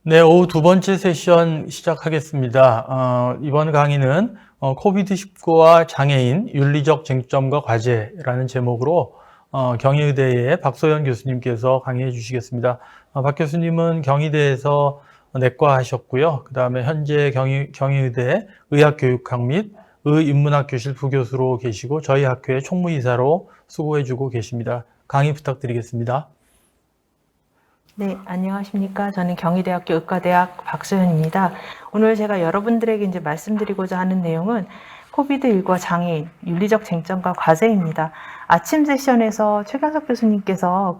네, 오후 두 번째 세션 시작하겠습니다. 이번 강의는 코비드19와 장애인, 윤리적 쟁점과 과제라는 제목으로 경희의대의 박소연 교수님께서 강의해 주시겠습니다. 박 교수님은 경희대에서 내과 하셨고요. 그 다음에 현재 경희의대 의학교육학 및 의인문학 교실 부교수로 계시고 저희 학교의 총무이사로 수고해 주고 계십니다. 강의 부탁드리겠습니다. 네, 안녕하십니까. 저는 경희대학교 의과대학 박소연입니다. 오늘 제가 여러분들에게 이제 말씀드리고자 하는 내용은 코비드19와 장애인, 윤리적 쟁점과 과제입니다. 아침 세션에서 최경석 교수님께서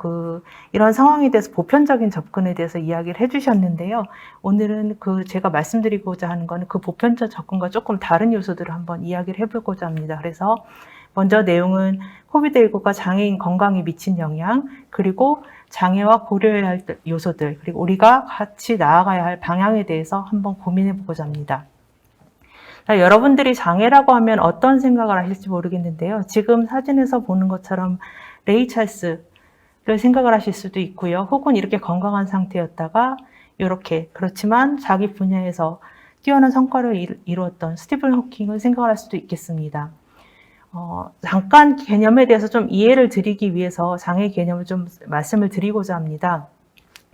이런 상황에 대해서 보편적인 접근에 대해서 이야기를 해주셨는데요. 오늘은 제가 말씀드리고자 하는 거는 그 보편적 접근과 조금 다른 요소들을 한번 이야기를 해보고자 합니다. 그래서 먼저 내용은 코비드19가 장애인 건강에 미친 영향, 그리고 장애와 고려해야 할 요소들, 그리고 우리가 같이 나아가야 할 방향에 대해서 한번 고민해 보고자 합니다. 자, 여러분들이 장애라고 하면 어떤 생각을 하실지 모르겠는데요. 지금 사진에서 보는 것처럼 레이 찰스를 생각을 하실 수도 있고요. 혹은 이렇게 건강한 상태였다가 이렇게 그렇지만 자기 분야에서 뛰어난 성과를 이루었던 스티븐 호킹을 생각을 할 수도 있겠습니다. 잠깐 개념에 대해서 좀 이해를 드리기 위해서 장애 개념을 좀 말씀을 드리고자 합니다.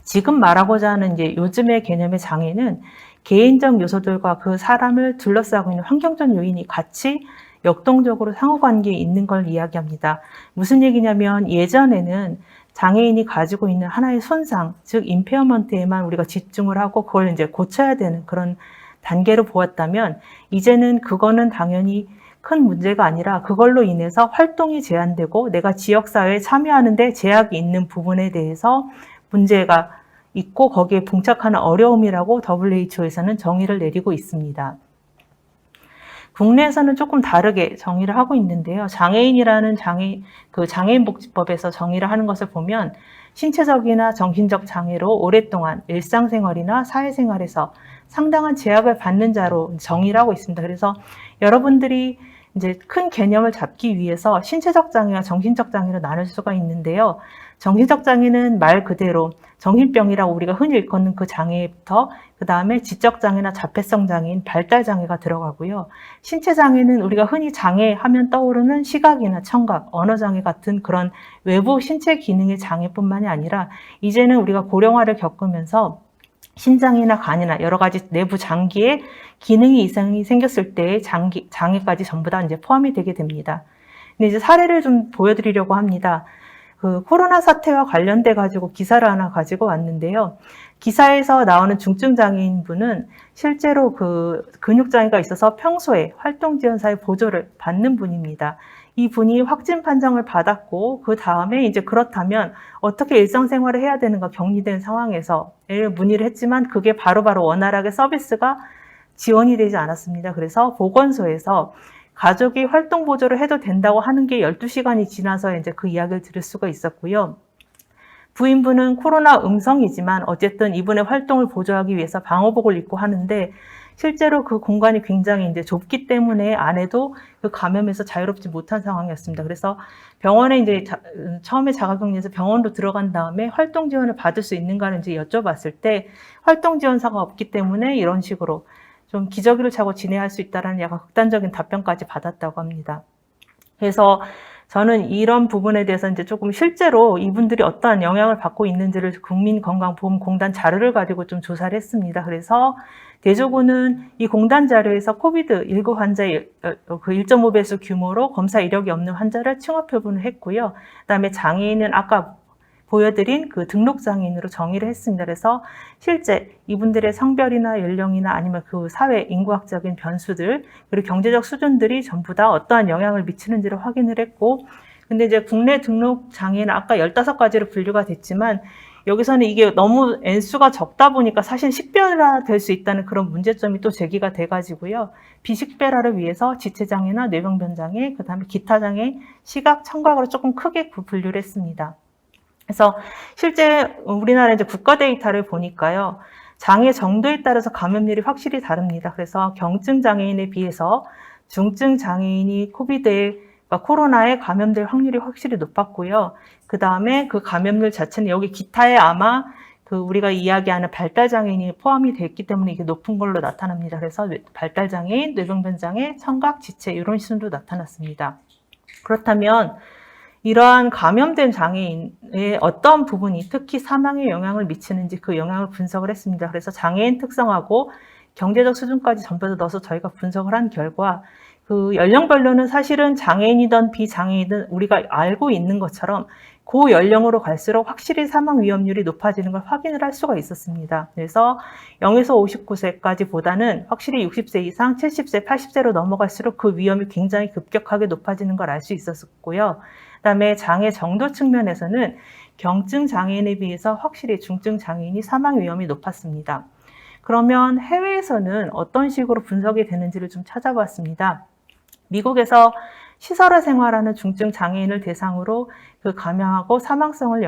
지금 말하고자 하는 이제 요즘의 개념의 장애는 개인적 요소들과 그 사람을 둘러싸고 있는 환경적 요인이 같이 역동적으로 상호관계에 있는 걸 이야기합니다. 무슨 얘기냐면 예전에는 장애인이 가지고 있는 하나의 손상, 즉 임페어먼트에만 우리가 집중을 하고 그걸 이제 고쳐야 되는 그런 단계로 보았다면 이제는 그거는 당연히 큰 문제가 아니라 그걸로 인해서 활동이 제한되고 내가 지역사회에 참여하는데 제약이 있는 부분에 대해서 문제가 있고 거기에 봉착하는 어려움이라고 WHO에서는 정의를 내리고 있습니다. 국내에서는 조금 다르게 정의를 하고 있는데요. 장애인이라는 장애인복지법에서 정의를 하는 것을 보면 신체적이나 정신적 장애로 오랫동안 일상생활이나 사회생활에서 상당한 제약을 받는 자로 정의를 하고 있습니다. 그래서 여러분들이 이제 큰 개념을 잡기 위해서 신체적 장애와 정신적 장애로 나눌 수가 있는데요. 정신적 장애는 말 그대로 정신병이라고 우리가 흔히 일컫는 그 장애부터 그 다음에 지적 장애나 자폐성 장애인, 발달 장애가 들어가고요. 신체 장애는 우리가 흔히 장애 하면 떠오르는 시각이나 청각, 언어 장애 같은 그런 외부 신체 기능의 장애뿐만이 아니라 이제는 우리가 고령화를 겪으면서 신장이나 간이나 여러 가지 내부 장기에 기능이 이상이 생겼을 때의 장애까지 전부 다 이제 포함이 되게 됩니다. 근데 이제 사례를 좀 보여드리려고 합니다. 코로나 사태와 관련돼 가지고 기사를 하나 가지고 왔는데요. 기사에서 나오는 중증 장애인 분은 실제로 근육 장애가 있어서 평소에 활동 지원사의 보조를 받는 분입니다. 이 분이 확진 판정을 받았고 그 다음에 이제 그렇다면 어떻게 일상생활을 해야 되는가 격리된 상황에서 문의를 했지만 그게 바로바로 원활하게 서비스가 지원이 되지 않았습니다. 그래서 보건소에서 가족이 활동 보조를 해도 된다고 하는 게 12시간이 지나서 이제 그 이야기를 들을 수가 있었고요. 부인분은 코로나 음성이지만 어쨌든 이분의 활동을 보조하기 위해서 방호복을 입고 하는데 실제로 그 공간이 굉장히 이제 좁기 때문에 안에도 그 감염에서 자유롭지 못한 상황이었습니다. 그래서 병원에 이제 처음에 자가격리해서 병원으로 들어간 다음에 활동 지원을 받을 수 있는가를 이제 여쭤봤을 때 활동 지원사가 없기 때문에 이런 식으로 좀 기저귀를 차고 지내야 수 있다라는 약간 극단적인 답변까지 받았다고 합니다. 그래서 저는 이런 부분에 대해서 이제 조금 실제로 이분들이 어떠한 영향을 받고 있는지를 국민건강보험공단 자료를 가지고 좀 조사를 했습니다. 그래서 대조군은 이 공단 자료에서 코비드19 환자의 1.5배수 규모로 검사 이력이 없는 환자를 층업 표본을 했고요. 그다음에 장애인은 아까 보여드린 그 등록장애인으로 정의를 했습니다. 그래서 실제 이분들의 성별이나 연령이나 아니면 그 사회 인구학적인 변수들 그리고 경제적 수준들이 전부 다 어떠한 영향을 미치는지를 확인을 했고 근데 이제 국내 등록 장애는 아까 15가지로 분류가 됐지만 여기서는 이게 너무 N수가 적다 보니까 사실 식별화 될 수 있다는 그런 문제점이 또 제기가 돼가지고요. 비식별화를 위해서 지체장애나 뇌병변장애, 그 다음에 기타장애, 시각, 청각으로 조금 크게 분류를 했습니다. 그래서 실제 우리나라 이제 국가 데이터를 보니까요. 장애 정도에 따라서 감염률이 확실히 다릅니다. 그래서 경증 장애인에 비해서 중증 장애인이 코로나에 감염될 확률이 확실히 높았고요. 그 다음에 그 감염률 자체는 여기 기타에 아마 우리가 이야기하는 발달장애인이 포함이 됐기 때문에 이게 높은 걸로 나타납니다. 그래서 발달장애인, 뇌병변장애, 청각, 지체 이런 시선도 나타났습니다. 그렇다면 이러한 감염된 장애인의 어떤 부분이 특히 사망에 영향을 미치는지 그 영향을 분석을 했습니다. 그래서 장애인 특성하고 경제적 수준까지 전부 다 넣어서 저희가 분석을 한 결과 그 연령별로는 사실은 장애인이든 비장애인이든 우리가 알고 있는 것처럼 고연령으로 갈수록 확실히 사망 위험률이 높아지는 걸 확인을 할 수가 있었습니다. 그래서 0에서 59세까지 보다는 확실히 60세 이상, 70세, 80세로 넘어갈수록 그 위험이 굉장히 급격하게 높아지는 걸 알 수 있었고요. 그다음에 장애 정도 측면에서는 경증 장애인에 비해서 확실히 중증 장애인이 사망 위험이 높았습니다. 그러면 해외에서는 어떤 식으로 분석이 되는지를 좀 찾아봤습니다. 미국에서 시설에 생활하는 중증 장애인을 대상으로 그 감염하고 사망성을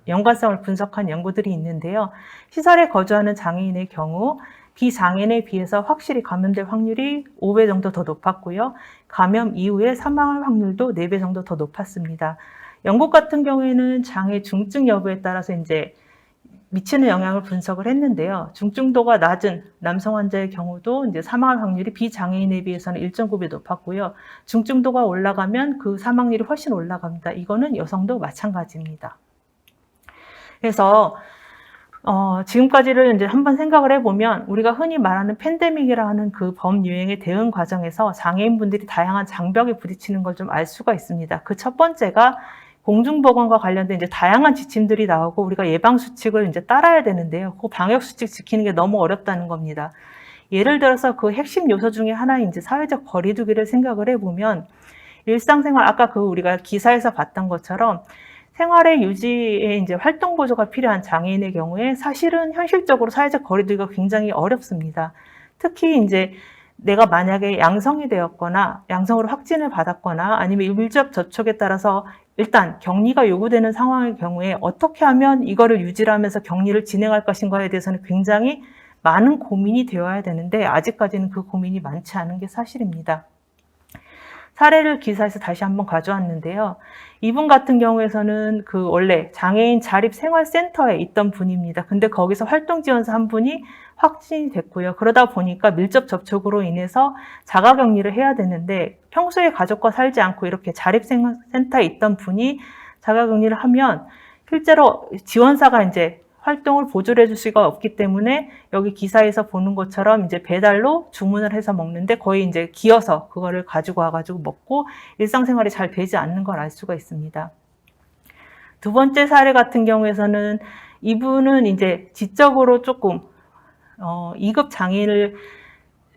연관성을 분석한 연구들이 있는데요. 시설에 거주하는 장애인의 경우 비장애인에 비해서 확실히 감염될 확률이 5배 정도 더 높았고요. 감염 이후에 사망할 확률도 4배 정도 더 높았습니다. 영국 같은 경우에는 장애 중증 여부에 따라서 이제 미치는 영향을 분석을 했는데요. 중증도가 낮은 남성 환자의 경우도 이제 사망할 확률이 비장애인에 비해서는 1.9배 높았고요. 중증도가 올라가면 그 사망률이 훨씬 올라갑니다. 이거는 여성도 마찬가지입니다. 그래서 지금까지를 이제 한번 생각을 해보면 우리가 흔히 말하는 팬데믹이라는 그 범유행의 대응 과정에서 장애인분들이 다양한 장벽에 부딪히는 걸 좀 알 수가 있습니다. 그 첫 번째가 공중보건과 관련된 이제 다양한 지침들이 나오고 우리가 예방수칙을 이제 따라야 되는데요. 그 방역수칙 지키는 게 너무 어렵다는 겁니다. 예를 들어서 그 핵심 요소 중에 하나인 이제 사회적 거리두기를 생각을 해보면 일상생활, 아까 우리가 기사에서 봤던 것처럼 생활의 유지에 이제 활동 보조가 필요한 장애인의 경우에 사실은 현실적으로 사회적 거리두기가 굉장히 어렵습니다. 특히 이제 내가 만약에 양성이 되었거나 양성으로 확진을 받았거나 아니면 밀접 접촉에 따라서 일단 격리가 요구되는 상황의 경우에 어떻게 하면 이거를 유지를 하면서 격리를 진행할 것인가에 대해서는 굉장히 많은 고민이 되어야 되는데 아직까지는 그 고민이 많지 않은 게 사실입니다. 사례를 기사에서 다시 한번 가져왔는데요. 이분 같은 경우에서는 원래 장애인 자립생활센터에 있던 분입니다. 근데 거기서 활동지원사 한 분이 확진이 됐고요. 그러다 보니까 밀접 접촉으로 인해서 자가격리를 해야 되는데 평소에 가족과 살지 않고 이렇게 자립생활센터에 있던 분이 자가격리를 하면 실제로 지원사가 이제 활동을 보조를 해줄 수가 없기 때문에 여기 기사에서 보는 것처럼 이제 배달로 주문을 해서 먹는데 거의 이제 기어서 그거를 가지고 와가지고 먹고 일상생활이 잘 되지 않는 걸 알 수가 있습니다. 두 번째 사례 같은 경우에서는 이분은 이제 지적으로 조금 2급 장애인을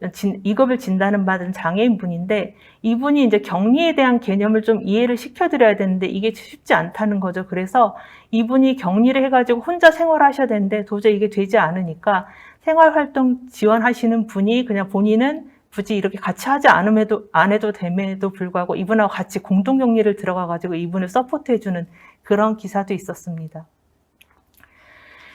2급을 진단을 받은 장애인 분인데 이분이 이제 격리에 대한 개념을 좀 이해를 시켜드려야 되는데 이게 쉽지 않다는 거죠. 그래서 이분이 격리를 해가지고 혼자 생활하셔야 되는데 도저히 이게 되지 않으니까 생활활동 지원하시는 분이 그냥 본인은 굳이 이렇게 같이 하지 안 해도 됨에도 불구하고 이분하고 같이 공동격리를 들어가가지고 이분을 서포트해주는 그런 기사도 있었습니다.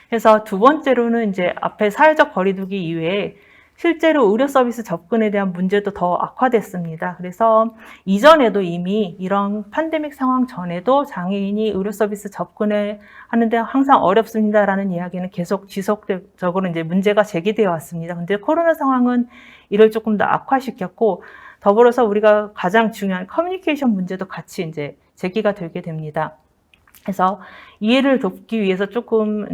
그래서 두 번째로는 이제 앞에 사회적 거리두기 이외에 실제로 의료 서비스 접근에 대한 문제도 더 악화됐습니다. 그래서 이전에도 이미 이런 팬데믹 상황 전에도 장애인이 의료 서비스 접근을 하는데 항상 어렵습니다라는 이야기는 계속 지속적으로 이제 문제가 제기되어 왔습니다. 근데 코로나 상황은 이를 조금 더 악화시켰고 더불어서 우리가 가장 중요한 커뮤니케이션 문제도 같이 이제 제기가 되게 됩니다. 그래서 이해를 돕기 위해서 조금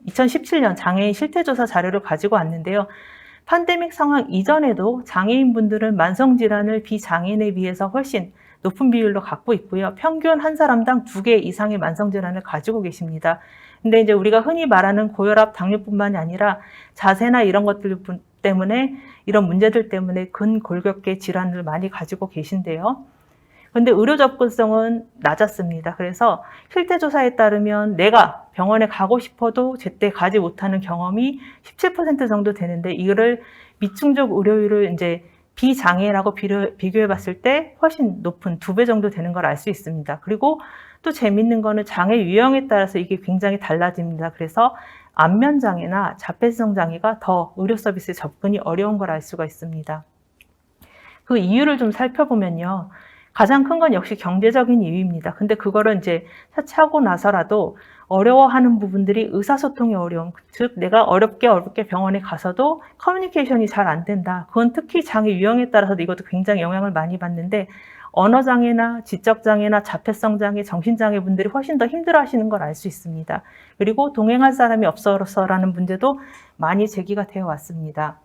2017년 장애인 실태조사 자료를 가지고 왔는데요. 팬데믹 상황 이전에도 장애인분들은 만성질환을 비장애인에 비해서 훨씬 높은 비율로 갖고 있고요. 평균 한 사람당 2개 이상의 만성질환을 가지고 계십니다. 근데 이제 우리가 흔히 말하는 고혈압, 당뇨뿐만이 아니라 자세나 이런 것들 때문에 이런 문제들 때문에 근골격계 질환을 많이 가지고 계신데요. 근데 의료 접근성은 낮았습니다. 그래서 실태조사에 따르면 내가 병원에 가고 싶어도 제때 가지 못하는 경험이 17% 정도 되는데 이거를 미충족 의료율을 이제 비장애라고 비교해 봤을 때 훨씬 높은 2배 정도 되는 걸 알 수 있습니다. 그리고 또 재밌는 거는 장애 유형에 따라서 이게 굉장히 달라집니다. 그래서 안면장애나 자폐성 장애가 더 의료 서비스에 접근이 어려운 걸 알 수가 있습니다. 그 이유를 좀 살펴보면요. 가장 큰 건 역시 경제적인 이유입니다. 근데 그거를 이제 차치하고 나서라도 어려워하는 부분들이 의사소통의 어려움, 즉 내가 어렵게 병원에 가서도 커뮤니케이션이 잘 안 된다. 그건 특히 장애 유형에 따라서도 이것도 굉장히 영향을 많이 받는데 언어장애나 지적장애나 자폐성장애, 정신장애 분들이 훨씬 더 힘들어하시는 걸 알 수 있습니다. 그리고 동행할 사람이 없어서라는 문제도 많이 제기가 되어 왔습니다.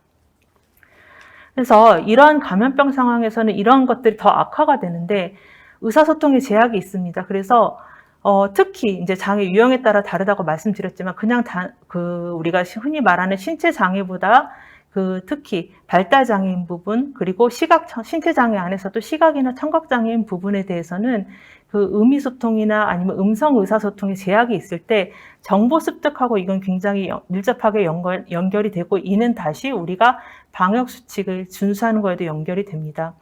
그래서 이러한 감염병 상황에서는 이러한 것들이 더 악화가 되는데 의사소통에 제약이 있습니다. 그래서 특히 이제 장애 유형에 따라 다르다고 말씀드렸지만 그냥 우리가 흔히 말하는 신체 장애보다 특히 발달 장애인 부분 그리고 신체 장애 안에서도 시각이나 청각 장애인 부분에 대해서는 의미 소통이나 아니면 음성 의사소통에 제약이 있을 때 정보 습득하고 이건 굉장히 밀접하게 연결이 되고 이는 다시 우리가 방역 수칙을 준수하는 거에도 연결이 됩니다.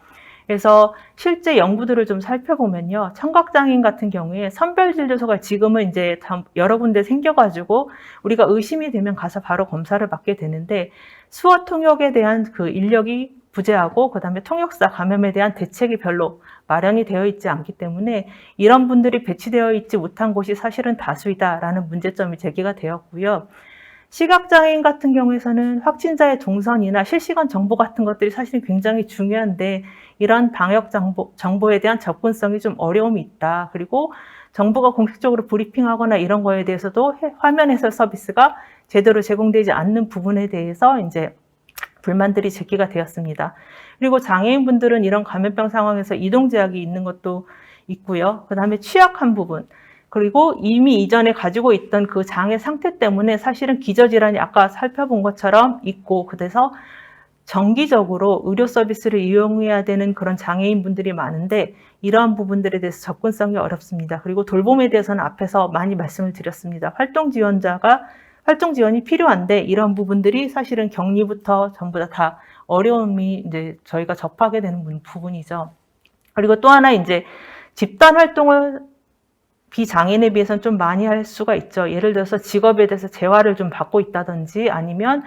그래서 실제 연구들을 좀 살펴보면요. 청각장애인 같은 경우에 선별진료소가 지금은 이제 여러 군데 생겨가지고 우리가 의심이 되면 가서 바로 검사를 받게 되는데 수어 통역에 대한 인력이 부재하고 그다음에 통역사 감염에 대한 대책이 별로 마련이 되어 있지 않기 때문에 이런 분들이 배치되어 있지 못한 곳이 사실은 다수이다라는 문제점이 제기가 되었고요. 시각장애인 같은 경우에서는 확진자의 동선이나 실시간 정보 같은 것들이 사실 굉장히 중요한데 이런 방역 정보에 대한 접근성이 좀 어려움이 있다. 그리고 정부가 공식적으로 브리핑하거나 이런 거에 대해서도 화면 해설 서비스가 제대로 제공되지 않는 부분에 대해서 이제 불만들이 제기가 되었습니다. 그리고 장애인분들은 이런 감염병 상황에서 이동 제약이 있는 것도 있고요. 그 다음에 취약한 부분, 그리고 이미 이전에 가지고 있던 그 장애 상태 때문에 사실은 기저질환이 아까 살펴본 것처럼 있고 그래서 정기적으로 의료 서비스를 이용해야 되는 그런 장애인분들이 많은데 이러한 부분들에 대해서 접근성이 어렵습니다. 그리고 돌봄에 대해서는 앞에서 많이 말씀을 드렸습니다. 활동 지원이 필요한데 이런 부분들이 사실은 격리부터 전부 다 어려움이 이제 저희가 접하게 되는 부분이죠. 그리고 또 하나 이제 집단 활동을 비장애인에 비해서는 좀 많이 할 수가 있죠. 예를 들어서 직업에 대해서 재활을 좀 받고 있다든지 아니면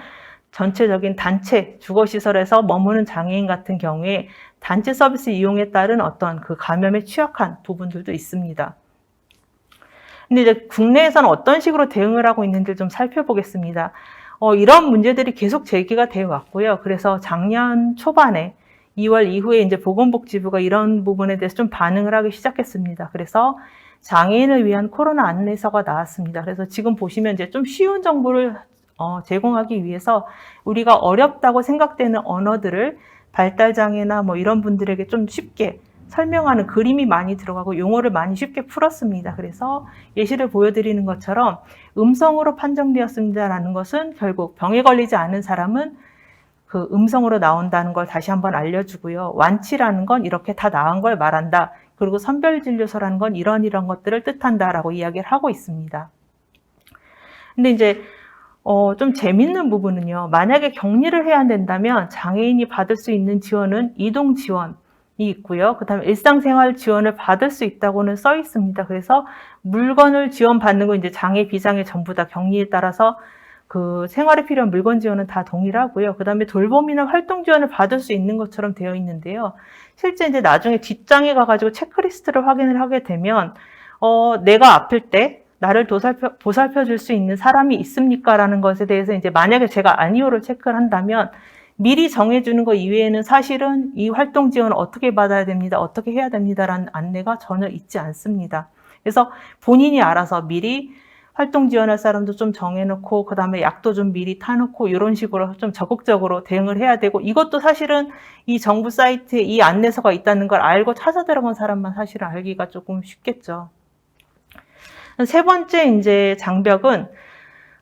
전체적인 단체 주거시설에서 머무는 장애인 같은 경우에 단체 서비스 이용에 따른 어떤 감염에 취약한 부분들도 있습니다. 근데 이제 국내에서는 어떤 식으로 대응을 하고 있는지 좀 살펴보겠습니다. 이런 문제들이 계속 제기가 되어 왔고요. 그래서 작년 초반에 2월 이후에 이제 보건복지부가 이런 부분에 대해서 좀 반응을 하기 시작했습니다. 그래서 장애인을 위한 코로나 안내서가 나왔습니다. 그래서 지금 보시면 이제 좀 쉬운 정보를 제공하기 위해서 우리가 어렵다고 생각되는 언어들을 발달장애나 뭐 이런 분들에게 좀 쉽게 설명하는 그림이 많이 들어가고 용어를 많이 쉽게 풀었습니다. 그래서 예시를 보여드리는 것처럼 음성으로 판정되었습니다라는 것은 결국 병에 걸리지 않은 사람은 음성으로 나온다는 걸 다시 한번 알려주고요. 완치라는 건 이렇게 다 나은 걸 말한다. 그리고 선별진료소라는 건 이런 것들을 뜻한다라고 이야기를 하고 있습니다. 근데 이제 좀 재밌는 부분은요. 만약에 격리를 해야 된다면 장애인이 받을 수 있는 지원은 이동 지원이 있고요. 그 다음에 일상생활 지원을 받을 수 있다고는 써 있습니다. 그래서 물건을 지원받는 거 이제 장애, 비장애 전부 다 격리에 따라서 생활에 필요한 물건 지원은 다 동일하고요. 그 다음에 돌봄이나 활동 지원을 받을 수 있는 것처럼 되어 있는데요. 실제 이제 나중에 뒷장에 가가지고 체크리스트를 확인을 하게 되면, 내가 아플 때 나를 보살펴 줄 수 있는 사람이 있습니까? 라는 것에 대해서 이제 만약에 제가 아니오를 체크를 한다면 미리 정해주는 것 이외에는 사실은 이 활동 지원을 어떻게 받아야 됩니다. 어떻게 해야 됩니다라는 안내가 전혀 있지 않습니다. 그래서 본인이 알아서 미리 활동 지원할 사람도 좀 정해놓고 그 다음에 약도 좀 미리 타놓고 이런 식으로 좀 적극적으로 대응을 해야 되고 이것도 사실은 이 정부 사이트에 이 안내서가 있다는 걸 알고 찾아 들어간 사람만 사실은 알기가 조금 쉽겠죠. 세 번째 이제 장벽은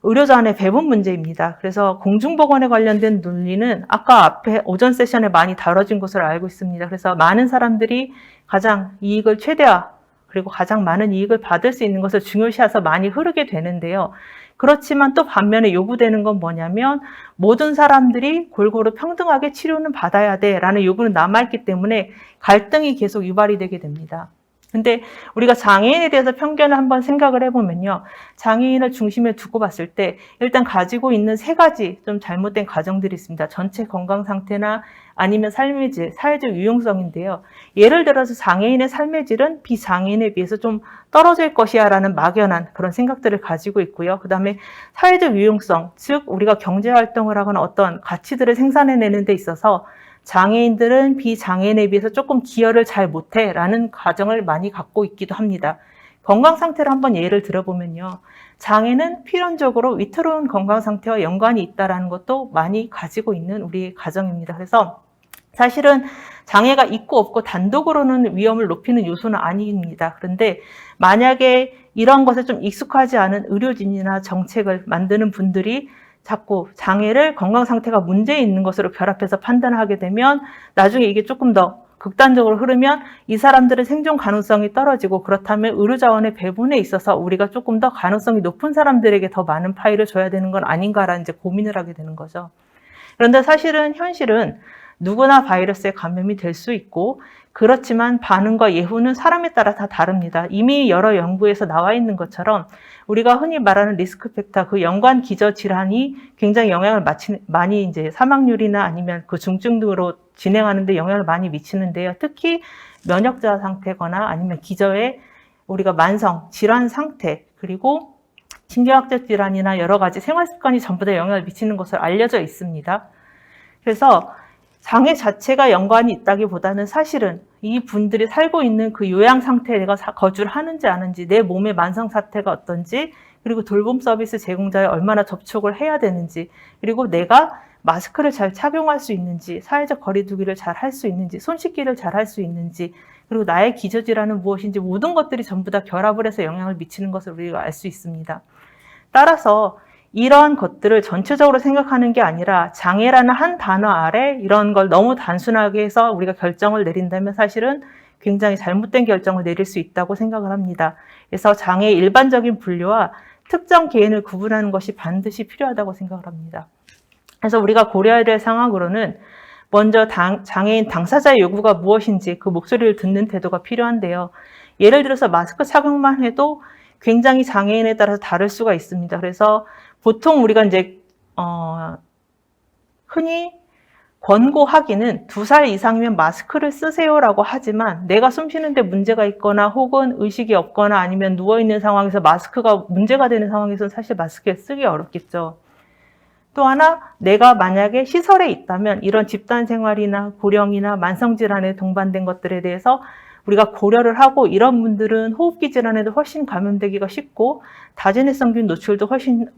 의료자원의 배분 문제입니다. 그래서 공중보건에 관련된 논리는 아까 앞에 오전 세션에 많이 다뤄진 것으로 알고 있습니다. 그래서 많은 사람들이 가장 이익을 최대화 그리고 가장 많은 이익을 받을 수 있는 것을 중요시해서 많이 흐르게 되는데요. 그렇지만 또 반면에 요구되는 건 뭐냐면 모든 사람들이 골고루 평등하게 치료는 받아야 돼 라는 요구는 남아있기 때문에 갈등이 계속 유발이 되게 됩니다. 근데 우리가 장애인에 대해서 편견을 한번 생각을 해보면요. 장애인을 중심에 두고 봤을 때 일단 가지고 있는 세 가지 좀 잘못된 가정들이 있습니다. 전체 건강 상태나 아니면 삶의 질, 사회적 유용성인데요. 예를 들어서 장애인의 삶의 질은 비장애인에 비해서 좀 떨어질 것이야 라는 막연한 그런 생각들을 가지고 있고요. 그 다음에 사회적 유용성, 즉 우리가 경제활동을 하거나 어떤 가치들을 생산해내는 데 있어서 장애인들은 비장애인에 비해서 조금 기여를 잘 못해 라는 가정을 많이 갖고 있기도 합니다. 건강 상태를 한번 예를 들어보면요. 장애는 필연적으로 위태로운 건강 상태와 연관이 있다는 것도 많이 가지고 있는 우리 가정입니다. 그래서 사실은 장애가 있고 없고 단독으로는 위험을 높이는 요소는 아닙니다. 그런데 만약에 이런 것에 좀 익숙하지 않은 의료진이나 정책을 만드는 분들이 자꾸 장애를 건강 상태가 문제 있는 것으로 결합해서 판단하게 되면 나중에 이게 조금 더 극단적으로 흐르면 이 사람들의 생존 가능성이 떨어지고 그렇다면 의료 자원의 배분에 있어서 우리가 조금 더 가능성이 높은 사람들에게 더 많은 파일을 줘야 되는 건 아닌가라는 이제 고민을 하게 되는 거죠. 그런데 사실은 현실은 누구나 바이러스에 감염이 될 수 있고 그렇지만 반응과 예후는 사람에 따라 다 다릅니다. 이미 여러 연구에서 나와 있는 것처럼 우리가 흔히 말하는 리스크 팩터, 그 연관 기저 질환이 굉장히 영향을 많이 이제 사망률이나 아니면 그 중증 등으로 진행하는데 영향을 많이 미치는데요. 특히 면역자 상태거나 아니면 기저의 우리가 만성 질환 상태 그리고 신경학적 질환이나 여러 가지 생활 습관이 전부 다 영향을 미치는 것으로 알려져 있습니다. 그래서 장애 자체가 연관이 있다기보다는 사실은 이 분들이 살고 있는 그 요양 상태에 내가 거주를 하는지 아는지, 내 몸의 만성 사태가 어떤지, 그리고 돌봄 서비스 제공자에 얼마나 접촉을 해야 되는지, 그리고 내가 마스크를 잘 착용할 수 있는지, 사회적 거리두기를 잘 할 수 있는지, 손 씻기를 잘 할 수 있는지, 그리고 나의 기저질환은 무엇인지 모든 것들이 전부 다 결합을 해서 영향을 미치는 것을 우리가 알 수 있습니다. 따라서 이러한 것들을 전체적으로 생각하는 게 아니라 장애라는 한 단어 아래 이런 걸 너무 단순하게 해서 우리가 결정을 내린다면 사실은 굉장히 잘못된 결정을 내릴 수 있다고 생각을 합니다. 그래서 장애의 일반적인 분류와 특정 개인을 구분하는 것이 반드시 필요하다고 생각을 합니다. 그래서 우리가 고려해야 될 상황으로는 먼저 장애인 당사자의 요구가 무엇인지 그 목소리를 듣는 태도가 필요한데요. 예를 들어서 마스크 착용만 해도 굉장히 장애인에 따라서 다를 수가 있습니다. 그래서 보통 우리가 이제 흔히 권고하기는 2살 이상이면 마스크를 쓰세요라고 하지만 내가 숨 쉬는데 문제가 있거나 혹은 의식이 없거나 아니면 누워있는 상황에서 마스크가 문제가 되는 상황에서는 사실 마스크를 쓰기 어렵겠죠. 또 하나, 내가 만약에 시설에 있다면 이런 집단 생활이나 고령이나 만성질환에 동반된 것들에 대해서 우리가 고려를 하고 이런 분들은 호흡기 질환에도 훨씬 감염되기가 쉽고 다진해성균 노출도 훨씬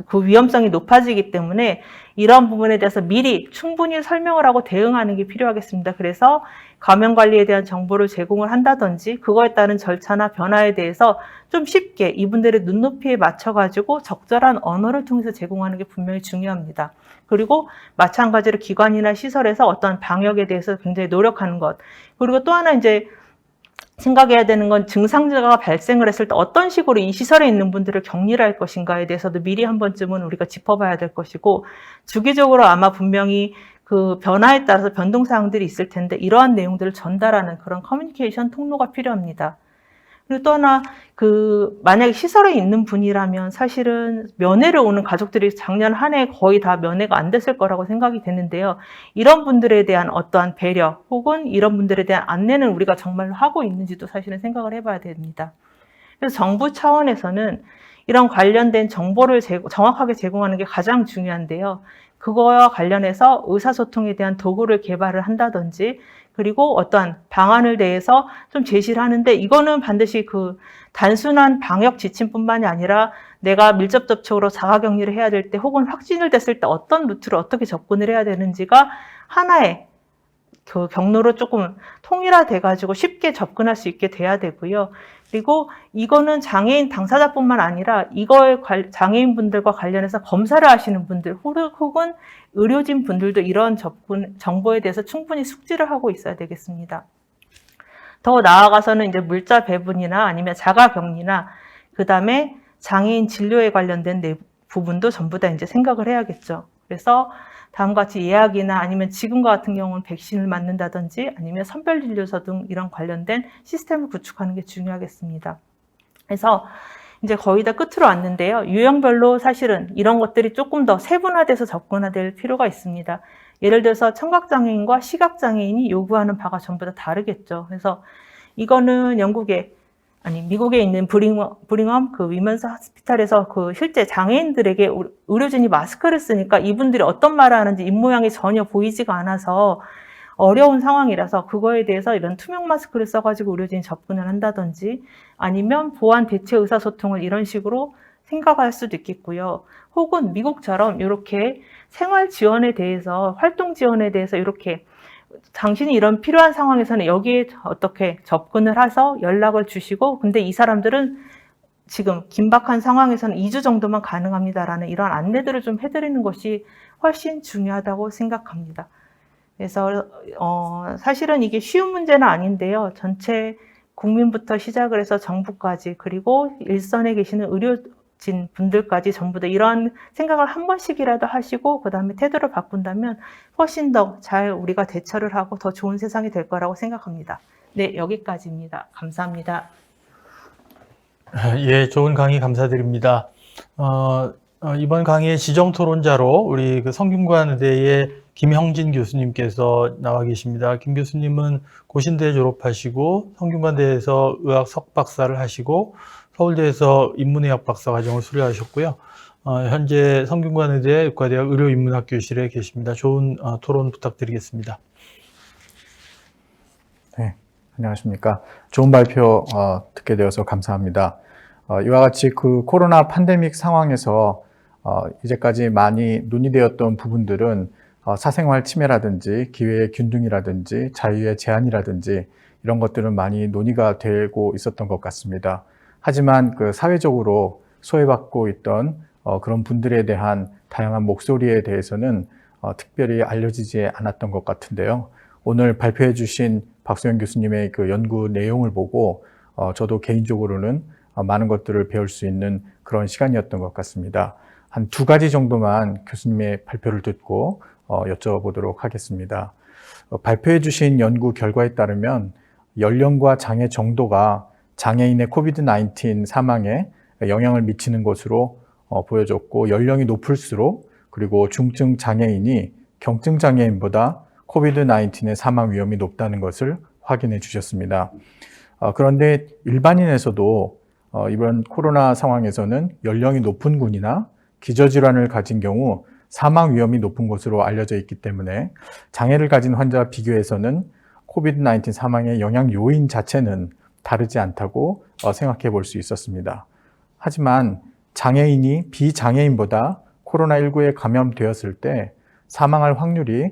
그 위험성이 높아지기 때문에 이런 부분에 대해서 미리 충분히 설명을 하고 대응하는 게 필요하겠습니다. 그래서 감염 관리에 대한 정보를 제공을 한다든지 그거에 따른 절차나 변화에 대해서 좀 쉽게 이분들의 눈높이에 맞춰가지고 적절한 언어를 통해서 제공하는 게 분명히 중요합니다. 그리고 마찬가지로 기관이나 시설에서 어떤 방역에 대해서 굉장히 노력하는 것. 그리고 또 하나 이제 생각해야 되는 건 증상자가 발생을 했을 때 어떤 식으로 이 시설에 있는 분들을 격리를 할 것인가에 대해서도 미리 한 번쯤은 우리가 짚어봐야 될 것이고 주기적으로 아마 분명히 그 변화에 따라서 변동사항들이 있을 텐데 이러한 내용들을 전달하는 그런 커뮤니케이션 통로가 필요합니다. 그리고 또 하나 만약에 시설에 있는 분이라면 사실은 면회를 오는 가족들이 작년 한 해 거의 다 면회가 안 됐을 거라고 생각이 되는데요. 이런 분들에 대한 어떠한 배려 혹은 이런 분들에 대한 안내는 우리가 정말로 하고 있는지도 사실은 생각을 해봐야 됩니다. 그래서 정부 차원에서는 이런 관련된 정보를 정확하게 제공하는 게 가장 중요한데요. 그거와 관련해서 의사소통에 대한 도구를 개발을 한다든지 그리고 어떠한 방안을 대해서 좀 제시를 하는데 이거는 반드시 그 단순한 방역 지침뿐만이 아니라 내가 밀접 접촉으로 자가격리를 해야 될 때 혹은 확진을 됐을 때 어떤 루트를 어떻게 접근을 해야 되는지가 하나의 그 경로로 조금 통일화돼 가지고 쉽게 접근할 수 있게 돼야 되고요. 그리고 이거는 장애인 당사자뿐만 아니라 이거에 장애인분들과 관련해서 검사를 하시는 분들 혹은 의료진 분들도 이런 정보에 대해서 충분히 숙지를 하고 있어야 되겠습니다. 더 나아가서는 이제 물자 배분이나 아니면 자가격리나 그다음에 장애인 진료에 관련된 부분도 전부 다 이제 생각을 해야겠죠. 그래서 다음과 같이 예약이나 아니면 지금과 같은 경우는 백신을 맞는다든지 아니면 선별진료소 등 이런 관련된 시스템을 구축하는 게 중요하겠습니다. 그래서 이제 거의 다 끝으로 왔는데요. 유형별로 사실은 이런 것들이 조금 더 세분화돼서 접근화될 필요가 있습니다. 예를 들어서 청각장애인과 시각장애인이 요구하는 바가 전부 다 다르겠죠. 그래서 이거는 미국에 있는 브링엄 그 위먼스 호스피탈에서 그 실제 장애인들에게 의료진이 마스크를 쓰니까 이분들이 어떤 말을 하는지 입모양이 전혀 보이지가 않아서 어려운 상황이라서 그거에 대해서 이런 투명 마스크를 써가지고 의료진이 접근을 한다든지 아니면 보안 대체 의사소통을 이런 식으로 생각할 수도 있겠고요. 혹은 미국처럼 이렇게 생활 지원에 대해서, 활동 지원에 대해서 이렇게 당신이 이런 필요한 상황에서는 여기에 어떻게 접근을 해서 연락을 주시고, 근데 이 사람들은 지금 긴박한 상황에서는 2주 정도만 가능합니다라는 이런 안내들을 좀 해드리는 것이 훨씬 중요하다고 생각합니다. 그래서 사실은 이게 쉬운 문제는 아닌데요. 전체 국민부터 시작을 해서 정부까지 그리고 일선에 계시는 의료진 분들까지 전부 다 이러한 생각을 한 번씩이라도 하시고 그 다음에 태도를 바꾼다면 훨씬 더 잘 우리가 대처를 하고 더 좋은 세상이 될 거라고 생각합니다. 네, 여기까지입니다. 감사합니다. 예, 좋은 강의 감사드립니다. 이번 강의의 지정 토론자로 우리 그 성균관의대의 김형진 교수님께서 나와 계십니다. 김 교수님은 고신대 졸업하시고 성균관대에서 의학 석박사를 하시고 서울대에서 인문의학 박사 과정을 수료하셨고요. 현재 성균관의대 의과대학 의료인문학교실에 계십니다. 좋은 토론 부탁드리겠습니다. 네, 안녕하십니까. 좋은 발표 듣게 되어서 감사합니다. 이와 같이 그 코로나 팬데믹 상황에서 이제까지 많이 논의되었던 부분들은 사생활 침해라든지 기회의 균등이라든지 자유의 제한이라든지 이런 것들은 많이 논의가 되고 있었던 것 같습니다. 하지만 그 사회적으로 소외받고 있던 그런 분들에 대한 다양한 목소리에 대해서는 특별히 알려지지 않았던 것 같은데요. 오늘 발표해 주신 박소영 교수님의 그 연구 내용을 보고 저도 개인적으로는 많은 것들을 배울 수 있는 그런 시간이었던 것 같습니다. 한 2가지 정도만 교수님의 발표를 듣고 여쭤보도록 하겠습니다. 발표해 주신 연구 결과에 따르면 연령과 장애 정도가 장애인의 코비드-19 사망에 영향을 미치는 것으로 보여졌고, 연령이 높을수록 그리고 중증 장애인이 경증 장애인보다 코비드-19의 사망 위험이 높다는 것을 확인해 주셨습니다. 그런데 일반인에서도 이번 코로나 상황에서는 연령이 높은 군이나 기저질환을 가진 경우 사망 위험이 높은 것으로 알려져 있기 때문에 장애를 가진 환자와 비교해서는 코비드-19 사망의 영향 요인 자체는 다르지 않다고 생각해 볼 수 있었습니다. 하지만 장애인이 비장애인보다 코로나19에 감염되었을 때 사망할 확률이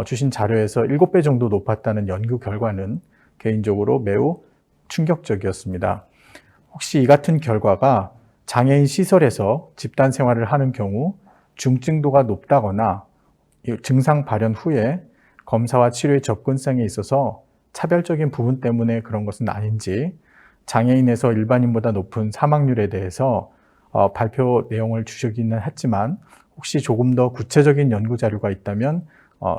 주신 자료에서 7배 정도 높았다는 연구 결과는 개인적으로 매우 충격적이었습니다. 혹시 이 같은 결과가 장애인 시설에서 집단 생활을 하는 경우 중증도가 높다거나 증상 발현 후에 검사와 치료의 접근성에 있어서 차별적인 부분 때문에 그런 것은 아닌지, 장애인에서 일반인보다 높은 사망률에 대해서 발표 내용을 주시기는 했지만 혹시 조금 더 구체적인 연구 자료가 있다면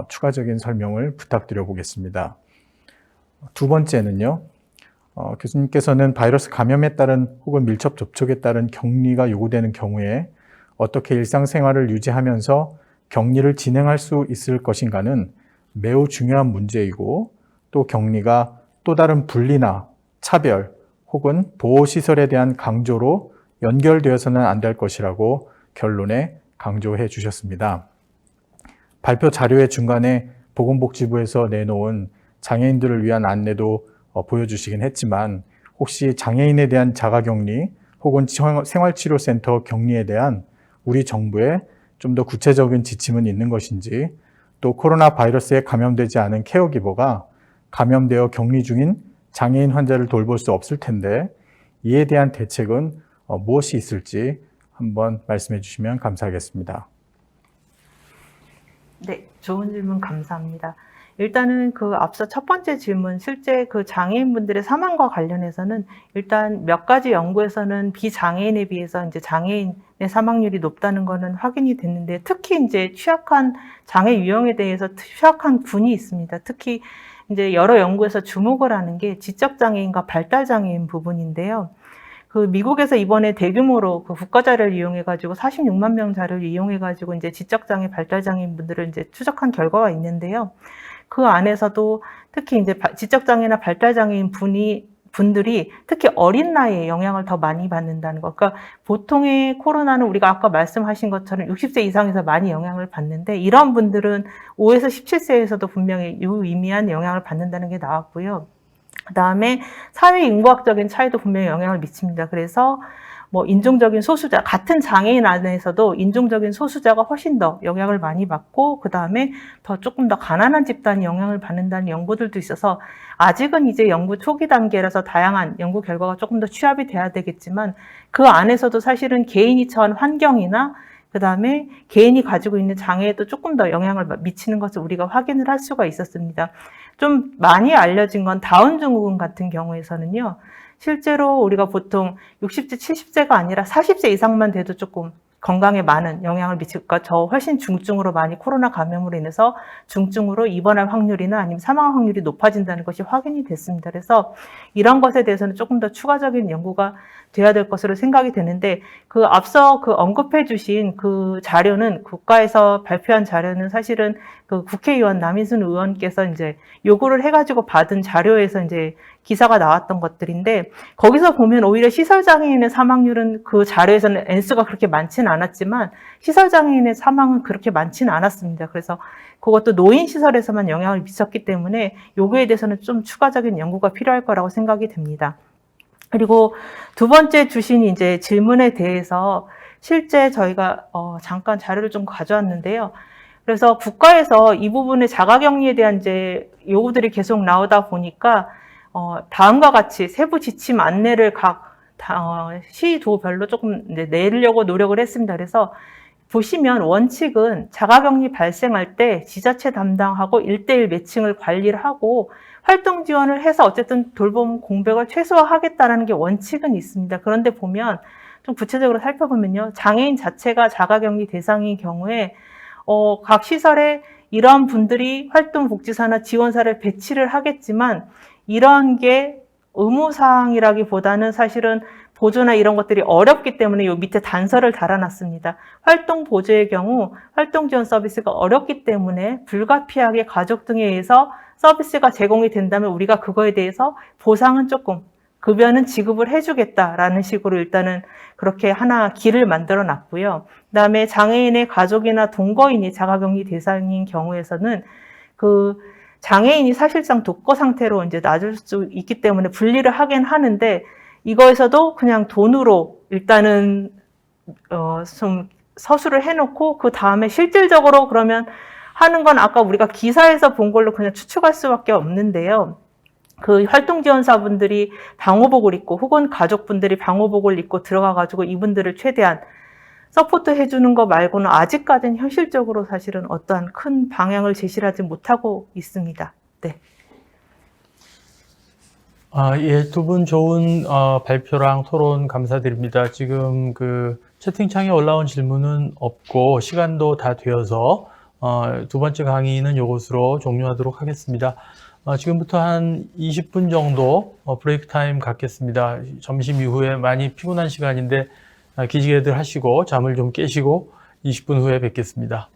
추가적인 설명을 부탁드려 보겠습니다. 2번째는요. 교수님께서는 바이러스 감염에 따른 혹은 밀접 접촉에 따른 격리가 요구되는 경우에 어떻게 일상생활을 유지하면서 격리를 진행할 수 있을 것인가는 매우 중요한 문제이고, 또 격리가 또 다른 분리나 차별 혹은 보호시설에 대한 강조로 연결되어서는 안 될 것이라고 결론에 강조해 주셨습니다. 발표 자료의 중간에 보건복지부에서 내놓은 장애인들을 위한 안내도 보여주시긴 했지만, 혹시 장애인에 대한 자가격리 혹은 생활치료센터 격리에 대한 우리 정부의 좀 더 구체적인 지침은 있는 것인지, 또 코로나 바이러스에 감염되지 않은 케어기버가 감염되어 격리 중인 장애인 환자를 돌볼 수 없을 텐데 이에 대한 대책은 무엇이 있을지 한번 말씀해 주시면 감사하겠습니다. 네, 좋은 질문 감사합니다. 일단은 그 앞서 첫 번째 질문, 실제 그 장애인분들의 사망과 관련해서는 일단 몇 가지 연구에서는 비장애인에 비해서 이제 장애인의 사망률이 높다는 거는 확인이 됐는데, 특히 이제 취약한 장애 유형에 대해서 취약한 군이 있습니다. 특히 이제 여러 연구에서 주목을 하는 게 지적장애인과 발달장애인 부분인데요. 그 미국에서 이번에 대규모로 그 국가 자료를 이용해가지고 46만 명 자료를 이용해가지고 이제 지적장애, 발달장애인 분들을 이제 추적한 결과가 있는데요. 그 안에서도 특히 이제 지적장애나 발달장애인 분들이 특히 어린 나이에 영향을 더 많이 받는다는 것. 그러니까 보통의 코로나는 우리가 아까 말씀하신 것처럼 60세 이상에서 많이 영향을 받는데, 이런 분들은 5에서 17세에서도 분명히 유의미한 영향을 받는다는 게 나왔고요. 그 다음에 사회 인구학적인 차이도 분명히 영향을 미칩니다. 그래서 뭐 인종적인 소수자, 같은 장애인 안에서도 인종적인 소수자가 훨씬 더 영향을 많이 받고, 그 다음에 조금 더 가난한 집단이 영향을 받는다는 연구들도 있어서, 아직은 이제 연구 초기 단계라서 다양한 연구 결과가 조금 더 취합이 돼야 되겠지만, 그 안에서도 사실은 개인이 처한 환경이나 그 다음에 개인이 가지고 있는 장애에도 조금 더 영향을 미치는 것을 우리가 확인을 할 수가 있었습니다. 좀 많이 알려진 건 다운 증후군 같은 경우에서는요, 실제로 우리가 보통 60세, 70세가 아니라 40세 이상만 돼도 조금 건강에 많은 영향을 미칠까, 저 훨씬 중증으로 많이 코로나 감염으로 인해서 중증으로 입원할 확률이나 아니면 사망 확률이 높아진다는 것이 확인이 됐습니다. 그래서 이런 것에 대해서는 조금 더 추가적인 연구가 돼야 될 것으로 생각이 되는데, 그 앞서 그 언급해 주신 그 자료는, 국가에서 발표한 자료는 사실은 그 국회의원 남인순 의원께서 이제 요구를 해가지고 받은 자료에서 이제 기사가 나왔던 것들인데, 거기서 보면 오히려 시설장애인의 사망률은 그 자료에서는 N수가 그렇게 많지는 않았지만 시설장애인의 사망은 그렇게 많지는 않았습니다. 그래서 그것도 노인시설에서만 영향을 미쳤기 때문에 요거에 대해서는 좀 추가적인 연구가 필요할 거라고 생각이 됩니다. 그리고 두 번째 주신 이제 질문에 대해서 실제 저희가 잠깐 자료를 좀 가져왔는데요. 그래서 국가에서 이 부분의 자가격리에 대한 이제 요구들이 계속 나오다 보니까 다음과 같이 세부 지침 안내를 각 시도별로 조금 내려고 노력을 했습니다. 그래서 보시면 원칙은 자가격리 발생할 때 지자체 담당하고 1:1 매칭을 관리를 하고 활동 지원을 해서 어쨌든 돌봄 공백을 최소화하겠다는 게 원칙은 있습니다. 그런데 보면 좀 구체적으로 살펴보면요, 장애인 자체가 자가격리 대상인 경우에 각 시설에 이러한 분들이 활동복지사나 지원사를 배치를 하겠지만, 이런 게 의무사항이라기보다는 사실은 보조나 이런 것들이 어렵기 때문에 요 밑에 단서를 달아놨습니다. 활동 보조의 경우 활동 지원 서비스가 어렵기 때문에 불가피하게 가족 등에 의해서 서비스가 제공이 된다면 우리가 그거에 대해서 보상은 조금, 급여는 지급을 해주겠다라는 식으로 일단은 그렇게 하나 길을 만들어 놨고요. 그다음에 장애인의 가족이나 동거인이 자가격리 대상인 경우에서는 그 장애인이 사실상 독거 상태로 이제 놔줄 수 있기 때문에 분리를 하긴 하는데, 이거에서도 그냥 돈으로 일단은 좀 서술을 해놓고 그 다음에 실질적으로 그러면 하는 건 아까 우리가 기사에서 본 걸로 그냥 추측할 수밖에 없는데요. 그 활동지원사분들이 방호복을 입고 혹은 가족분들이 방호복을 입고 들어가가지고 이분들을 최대한 서포트 해주는 거 말고는 아직까지는 현실적으로 사실은 어떠한 큰 방향을 제시를 하지 못하고 있습니다. 네. 예, 두 분 좋은 발표랑 토론 감사드립니다. 지금 그 채팅창에 올라온 질문은 없고 시간도 다 되어서 두 번째 강의는 이것으로 종료하도록 하겠습니다. 지금부터 한 20분 정도 브레이크 타임 갖겠습니다. 점심 이후에 많이 피곤한 시간인데 기지개들 하시고 잠을 좀 깨시고 20분 후에 뵙겠습니다.